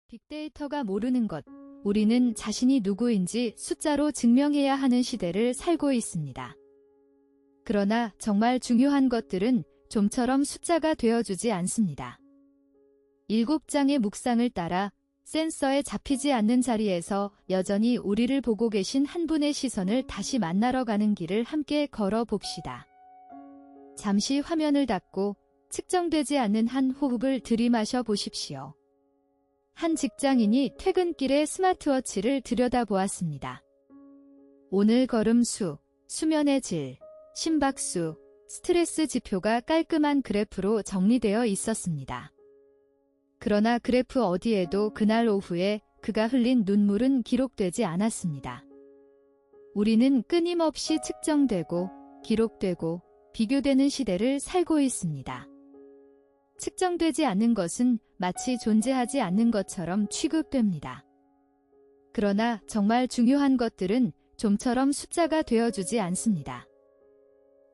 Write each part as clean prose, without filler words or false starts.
빅데이터가 모르는 것, 우리는 자신이 누구인지 숫자로 증명해야 하는 시대를 살고 있습니다. 그러나 정말 중요한 것들은 좀처럼 숫자가 되어주지 않습니다. 7장의 묵상을 따라 센서에 잡히지 않는 자리에서 여전히 우리를 보고 계신 한 분의 시선을 다시 만나러 가는 길을 함께 걸어봅시다. 잠시 화면을 닫고 측정되지 않는 한 호흡을 들이마셔 보십시오. 한 직장인이 퇴근길에 스마트워치를 들여다보았습니다. 오늘 걸음 수, 수면의 질, 심박수, 스트레스 지표가 깔끔한 그래프로 정리되어 있었습니다. 그러나 그래프 어디에도 그날 오후에 그가 흘린 눈물은 기록되지 않았습니다. 우리는 끊임없이 측정되고, 기록되고, 비교되는 시대를 살고 있습니다. 측정되지 않는 것은 마치 존재하지 않는 것처럼 취급됩니다. 그러나 정말 중요한 것들은 좀처럼 숫자가 되어주지 않습니다.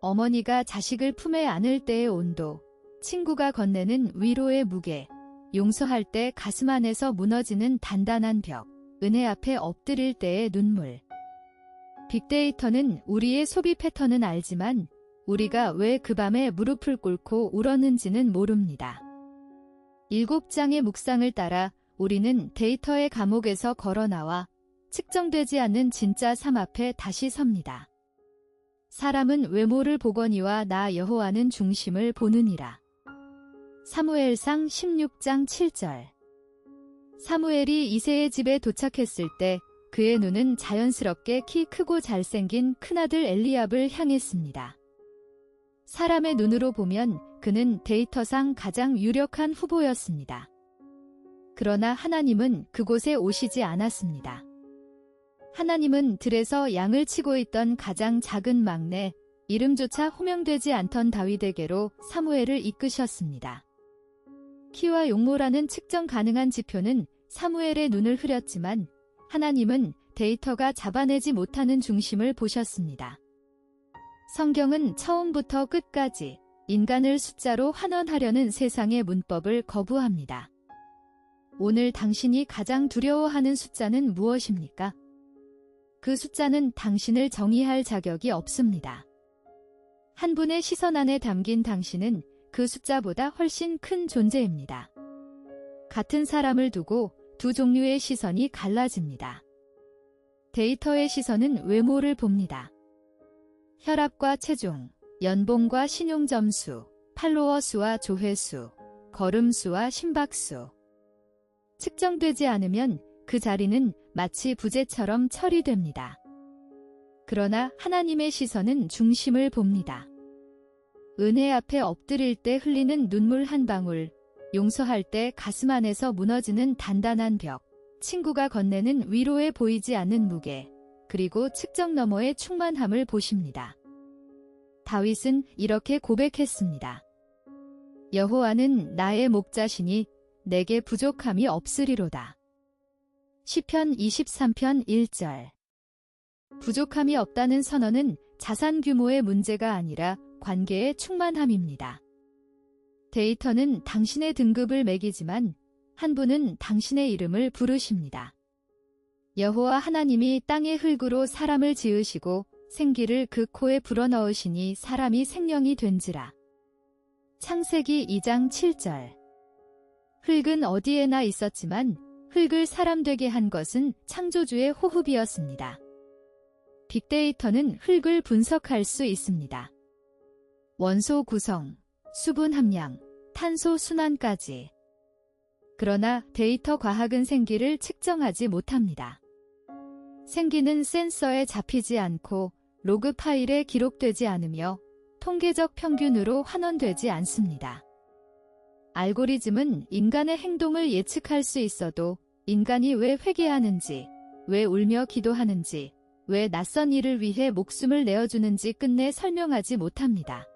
어머니가 자식을 품에 안을 때의 온도, 친구가 건네는 위로의 무게, 용서할 때 가슴 안에서 무너지는 단단한 벽, 은혜 앞에 엎드릴 때의 눈물. 빅데이터는 우리의 소비 패턴은 알지만 우리가 왜 그 밤에 무릎을 꿇고 울었는지는 모릅니다. 7장의 묵상을 따라 우리는 데이터의 감옥에서 걸어나와 측정되지 않는 진짜 삶 앞에 다시 섭니다. 사람은 외모를 보거니와 나 여호와는 중심을 보느니라. 사무엘상 16장 7절. 사무엘이 이새의 집에 도착했을 때 그의 눈은 자연스럽게 키 크고 잘생긴 큰아들 엘리압을 향했습니다. 사람의 눈으로 보면 그는 데이터상 가장 유력한 후보였습니다. 그러나 하나님은 그곳에 오시지 않았습니다. 하나님은 들에서 양을 치고 있던 가장 작은 막내, 이름조차 호명되지 않던 다윗에게로 사무엘을 이끄셨습니다. 키와 용모라는 측정 가능한 지표는 사무엘의 눈을 흐렸지만 하나님은 데이터가 잡아내지 못하는 중심을 보셨습니다. 성경은 처음부터 끝까지 인간을 숫자로 환원하려는 세상의 문법을 거부합니다. 오늘 당신이 가장 두려워하는 숫자는 무엇입니까? 그 숫자는 당신을 정의할 자격이 없습니다. 한 분의 시선 안에 담긴 당신은 그 숫자보다 훨씬 큰 존재입니다. 같은 사람을 두고 두 종류의 시선이 갈라집니다. 데이터의 시선은 외모를 봅니다. 혈압과 체중, 연봉과 신용점수, 팔로워 수와 조회수, 걸음수와 심박수. 측정되지 않으면 그 자리는 마치 부재처럼 처리됩니다. 그러나 하나님의 시선은 중심을 봅니다. 은혜 앞에 엎드릴 때 흘리는 눈물 한 방울, 용서할 때 가슴 안에서 무너지는 단단한 벽, 친구가 건네는 위로에 보이지 않는 무게, 그리고 측정 너머의 충만함을 보십니다. 다윗은 이렇게 고백했습니다. 여호와는 나의 목자시니 내게 부족함이 없으리로다. 시편 23편 1절. 부족함이 없다는 선언은 자산 규모의 문제가 아니라 관계의 충만함입니다. 데이터는 당신의 등급을 매기지만 한 분은 당신의 이름을 부르십니다. 여호와 하나님이 땅의 흙으로 사람을 지으시고 생기를 그 코에 불어넣으시니 사람이 생명이 된지라. 창세기 2장 7절. 흙은 어디에나 있었지만 흙을 사람 되게 한 것은 창조주의 호흡이었습니다. 빅데이터는 흙을 분석할 수 있습니다. 원소 구성, 수분 함량, 탄소 순환까지. 그러나 데이터 과학은 생기를 측정하지 못합니다. 생기는 센서에 잡히지 않고 로그 파일에 기록되지 않으며 통계적 평균으로 환원되지 않습니다. 알고리즘은 인간의 행동을 예측할 수 있어도 인간이 왜 회개하는지, 왜 울며 기도하는지, 왜 낯선 일을 위해 목숨을 내어주는지 끝내 설명하지 못합니다.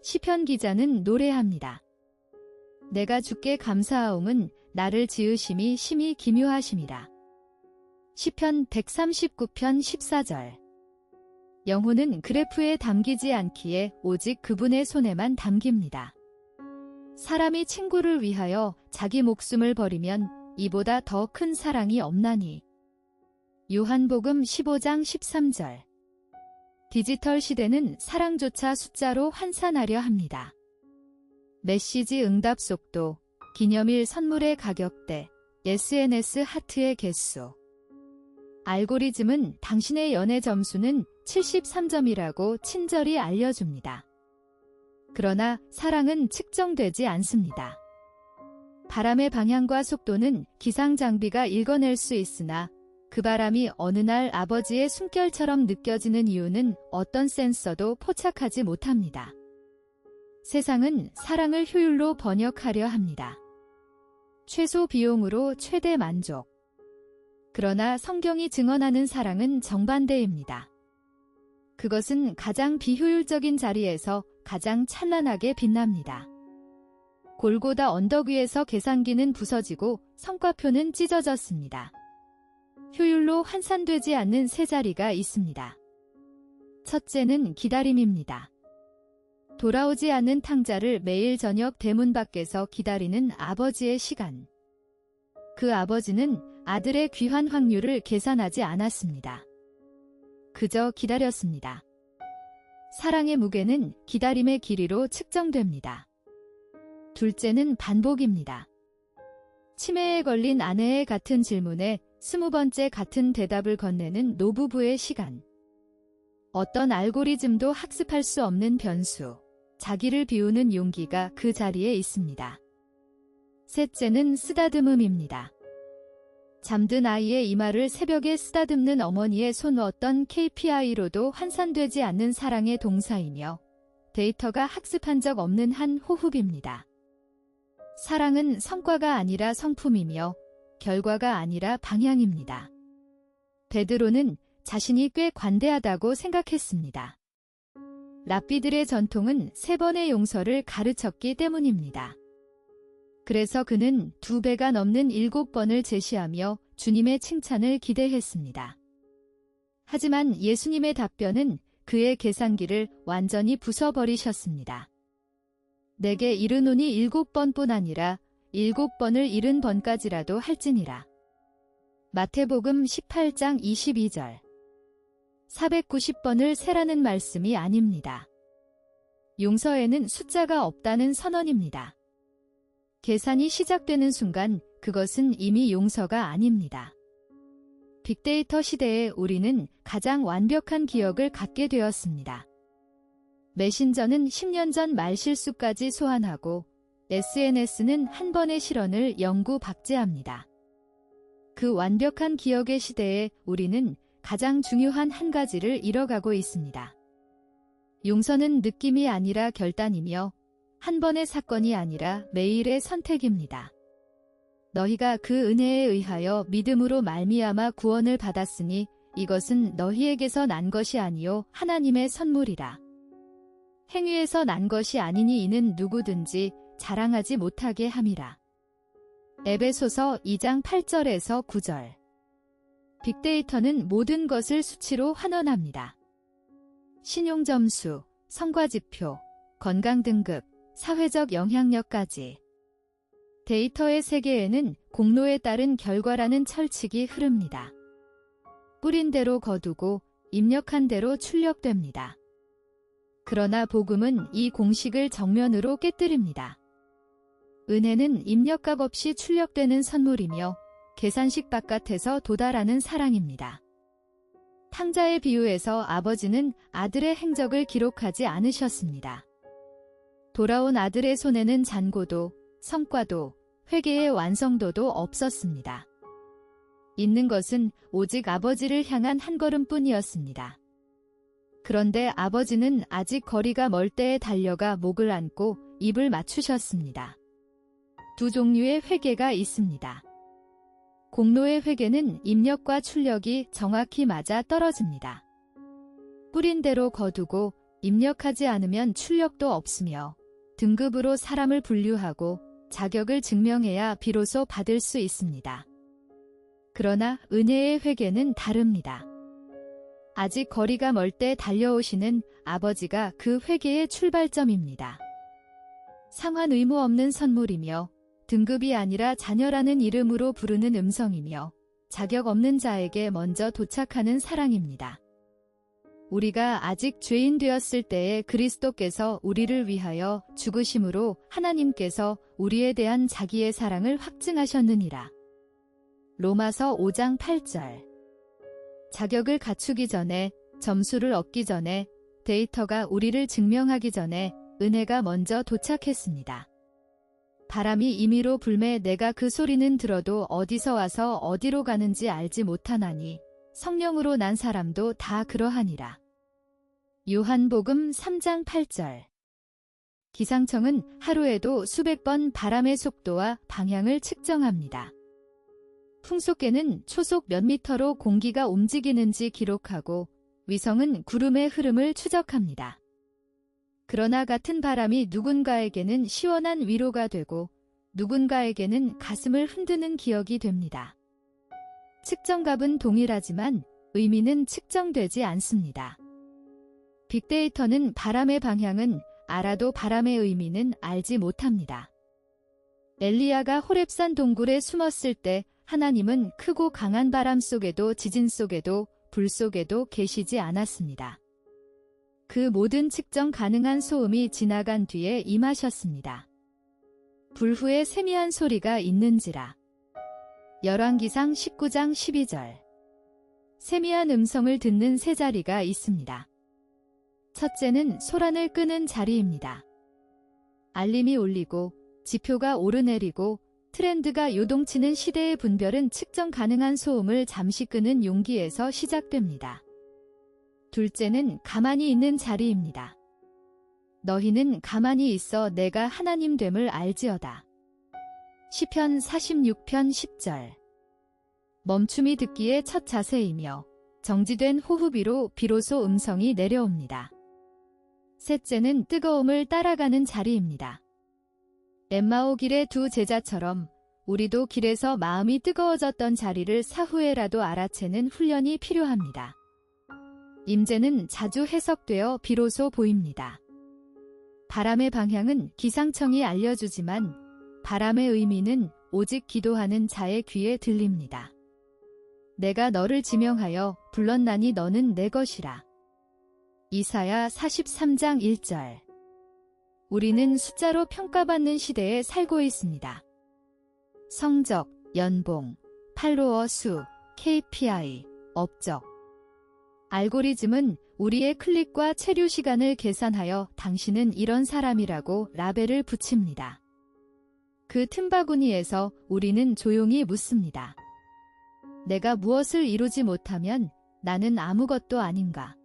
시편 기자는 노래합니다. 내가 주께 감사하옴은 나를 지으심이 심히 기묘하심이라. 시편 139편 14절. 영혼은 그래프에 담기지 않기에 오직 그분의 손에만 담깁니다. 사람이 친구를 위하여 자기 목숨을 버리면 이보다 더 큰 사랑이 없나니. 요한복음 15장 13절. 디지털 시대는 사랑조차 숫자로 환산하려 합니다. 메시지 응답 속도, 기념일 선물의 가격대, SNS 하트의 개수. 알고리즘은 당신의 연애 점수는 73점이라고 친절히 알려줍니다. 그러나 사랑은 측정되지 않습니다. 바람의 방향과 속도는 기상 장비가 읽어낼 수 있으나 그 바람이 어느 날 아버지의 숨결처럼 느껴지는 이유는 어떤 센서도 포착하지 못합니다. 세상은 사랑을 효율로 번역하려 합니다. 최소 비용으로 최대 만족. 그러나 성경이 증언하는 사랑은 정반대입니다. 그것은 가장 비효율적인 자리에서 가장 찬란하게 빛납니다. 골고다 언덕 위에서 계산기는 부서지고 성과표는 찢어졌습니다. 효율로 환산되지 않는 세 자리가 있습니다. 첫째는 기다림입니다. 돌아오지 않는 탕자를 매일 저녁 대문 밖에서 기다리는 아버지의 시간. 그 아버지는 아들의 귀환 확률을 계산하지 않았습니다. 그저 기다렸습니다. 사랑의 무게는 기다림의 길이로 측정됩니다. 둘째는 반복입니다. 치매에 걸린 아내의 같은 질문에 20번째 같은 대답을 건네는 노부부의 시간. 어떤 알고리즘도 학습할 수 없는 변수, 자기를 비우는 용기가 그 자리에 있습니다. 셋째는 쓰다듬음입니다. 잠든 아이의 이마를 새벽에 쓰다듬는 어머니의 손 어떤 KPI로도 환산되지 않는 사랑의 동사이며 데이터가 학습한 적 없는 한 호흡입니다. 사랑은 성과가 아니라 성품이며 결과가 아니라 방향입니다. 베드로는 자신이 꽤 관대하다고 생각했습니다. 랍비들의 전통은 3번의 용서를 가르쳤기 때문입니다. 그래서 그는 2배가 넘는 7번을 제시하며 주님의 칭찬을 기대했습니다. 하지만 예수님의 답변은 그의 계산기를 완전히 부숴버리셨습니다. 내게 이르노니 7번뿐 아니라 7번을 70번까지라도 할지니라. 마태복음 18장 22절. 490번을 세라는 말씀이 아닙니다. 용서에는 숫자가 없다는 선언입니다. 계산이 시작되는 순간 그것은 이미 용서가 아닙니다. 빅데이터 시대에 우리는 가장 완벽한 기억을 갖게 되었습니다. 메신저는 10년 전 말실수까지 소환하고 SNS는 한 번의 실언을 영구 박제합니다. 그 완벽한 기억의 시대에 우리는 가장 중요한 한 가지를 잃어가고 있습니다. 용서는 느낌이 아니라 결단이며 한 번의 사건이 아니라 매일의 선택입니다. 너희가 그 은혜에 의하여 믿음으로 말미암아 구원을 받았으니 이것은 너희에게서 난 것이 아니요 하나님의 선물이라. 행위에서 난 것이 아니니 이는 누구든지 자랑하지 못하게 함이라. 에베소서 2장 8절에서 9절. 빅데이터는 모든 것을 수치로 환원합니다. 신용점수, 성과지표, 건강등급, 사회적 영향력까지. 데이터의 세계에는 공로에 따른 결과라는 철칙이 흐릅니다. 뿌린 대로 거두고 입력한 대로 출력됩니다. 그러나 복음은 이 공식을 정면으로 깨뜨립니다. 은혜는 입력값 없이 출력되는 선물이며 계산식 바깥에서 도달하는 사랑입니다. 탕자의 비유에서 아버지는 아들의 행적을 기록하지 않으셨습니다. 돌아온 아들의 손에는 잔고도, 성과도, 회개의 완성도도 없었습니다. 있는 것은 오직 아버지를 향한 한 걸음뿐이었습니다. 그런데 아버지는 아직 거리가 멀 때에 달려가 목을 안고 입을 맞추셨습니다. 두 종류의 회개가 있습니다. 공로의 회개는 입력과 출력이 정확히 맞아 떨어집니다. 뿌린 대로 거두고 입력하지 않으면 출력도 없으며 등급으로 사람을 분류하고 자격을 증명해야 비로소 받을 수 있습니다. 그러나 은혜의 회개는 다릅니다. 아직 거리가 멀 때 달려오시는 아버지가 그 회개의 출발점입니다. 상환 의무 없는 선물이며 등급이 아니라 자녀라는 이름으로 부르는 음성이며 자격 없는 자에게 먼저 도착하는 사랑입니다. 우리가 아직 죄인 되었을 때에 그리스도께서 우리를 위하여 죽으심으로 하나님께서 우리에 대한 자기의 사랑을 확증하셨느니라. 로마서 5장 8절. 자격을 갖추기 전에, 점수를 얻기 전에, 데이터가 우리를 증명하기 전에 은혜가 먼저 도착했습니다. 바람이 임의로 불매 내가 그 소리는 들어도 어디서 와서 어디로 가는지 알지 못하나니 성령으로 난 사람도 다 그러하니라. 요한복음 3장 8절. 기상청은 하루에도 수백 번 바람의 속도와 방향을 측정합니다. 풍속계는 초속 몇 미터로 공기가 움직이는지 기록하고 위성은 구름의 흐름을 추적합니다. 그러나 같은 바람이 누군가에게는 시원한 위로가 되고 누군가에게는 가슴을 흔드는 기억이 됩니다. 측정값은 동일하지만 의미는 측정되지 않습니다. 빅데이터는 바람의 방향은 알아도 바람의 의미는 알지 못합니다. 엘리야가 호렙산 동굴에 숨었을 때 하나님은 크고 강한 바람 속에도 지진 속에도 불 속에도 계시지 않았습니다. 그 모든 측정 가능한 소음이 지나간 뒤에 임하셨습니다. 불 후에 세미한 소리가 있는지라. 열왕기상 19장 12절. 세미한 음성을 듣는 세 자리가 있습니다. 첫째는 소란을 끄는 자리입니다. 알림이 울리고 지표가 오르내리고 트렌드가 요동치는 시대의 분별은 측정 가능한 소음을 잠시 끄는 용기에서 시작됩니다. 둘째는 가만히 있는 자리입니다. 너희는 가만히 있어 내가 하나님 됨을 알지어다. 시편 46편 10절. 멈춤이 듣기에 첫 자세이며 정지된 호흡이로 비로소 음성이 내려옵니다. 셋째는 뜨거움을 따라가는 자리입니다. 엠마오 길의 두 제자처럼 우리도 길에서 마음이 뜨거워졌던 자리를 사후에라도 알아채는 훈련이 필요합니다. 임재는 자주 해석되어 비로소 보입니다. 바람의 방향은 기상청이 알려주지만 바람의 의미는 오직 기도하는 자의 귀에 들립니다. 내가 너를 지명하여 불렀나니 너는 내 것이라. 이사야 43장 1절. 우리는 숫자로 평가받는 시대에 살고 있습니다. 성적, 연봉, 팔로워 수, KPI, 업적. 알고리즘은 우리의 클릭과 체류 시간을 계산하여 당신은 이런 사람이라고 라벨을 붙입니다. 그 틈바구니에서 우리는 조용히 묻습니다. 내가 무엇을 이루지 못하면 나는 아무것도 아닌가?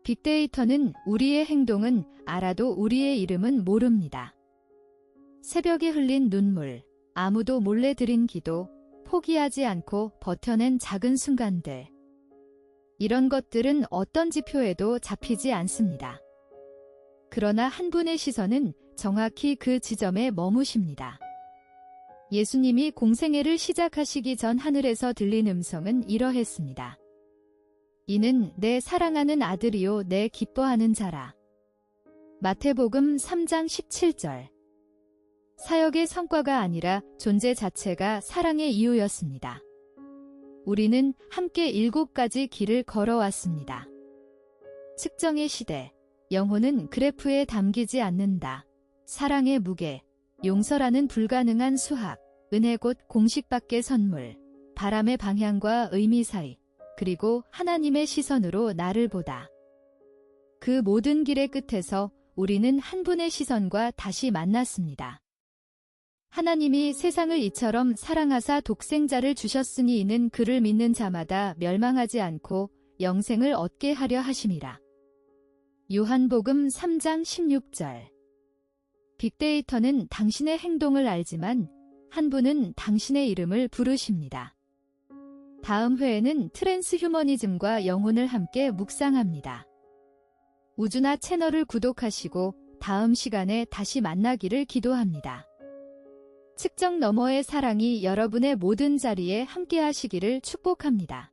빅데이터는 우리의 행동은 알아도 우리의 이름은 모릅니다. 새벽에 흘린 눈물, 아무도 몰래 드린 기도, 포기하지 않고 버텨낸 작은 순간들. 이런 것들은 어떤 지표에도 잡히지 않습니다. 그러나 한 분의 시선은 정확히 그 지점에 머무십니다. 예수님이 공생애를 시작하시기 전 하늘에서 들린 음성은 이러했습니다. 이는 내 사랑하는 아들이요 내 기뻐하는 자라. 마태복음 3장 17절. 사역의 성과가 아니라 존재 자체가 사랑의 이유였습니다. 우리는 함께 7가지 길을 걸어왔습니다. 측정의 시대, 영혼은 그래프에 담기지 않는다. 사랑의 무게, 용서라는 불가능한 수학, 은혜 곧 공식 밖의 선물, 바람의 방향과 의미 사이, 그리고 하나님의 시선으로 나를 보다. 그 모든 길의 끝에서 우리는 한 분의 시선과 다시 만났습니다. 하나님이 세상을 이처럼 사랑하사 독생자를 주셨으니 이는 그를 믿는 자마다 멸망하지 않고 영생을 얻게 하려 하심이라. 요한복음 3장 16절. 빅데이터는 당신의 행동을 알지만 한 분은 당신의 이름을 부르십니다. 다음 회에는 트랜스휴머니즘과 영혼을 함께 묵상합니다. 우주나 채널을 구독하시고 다음 시간에 다시 만나기를 기도합니다. 측정 너머의 사랑이 여러분의 모든 자리에 함께 하시기를 축복합니다.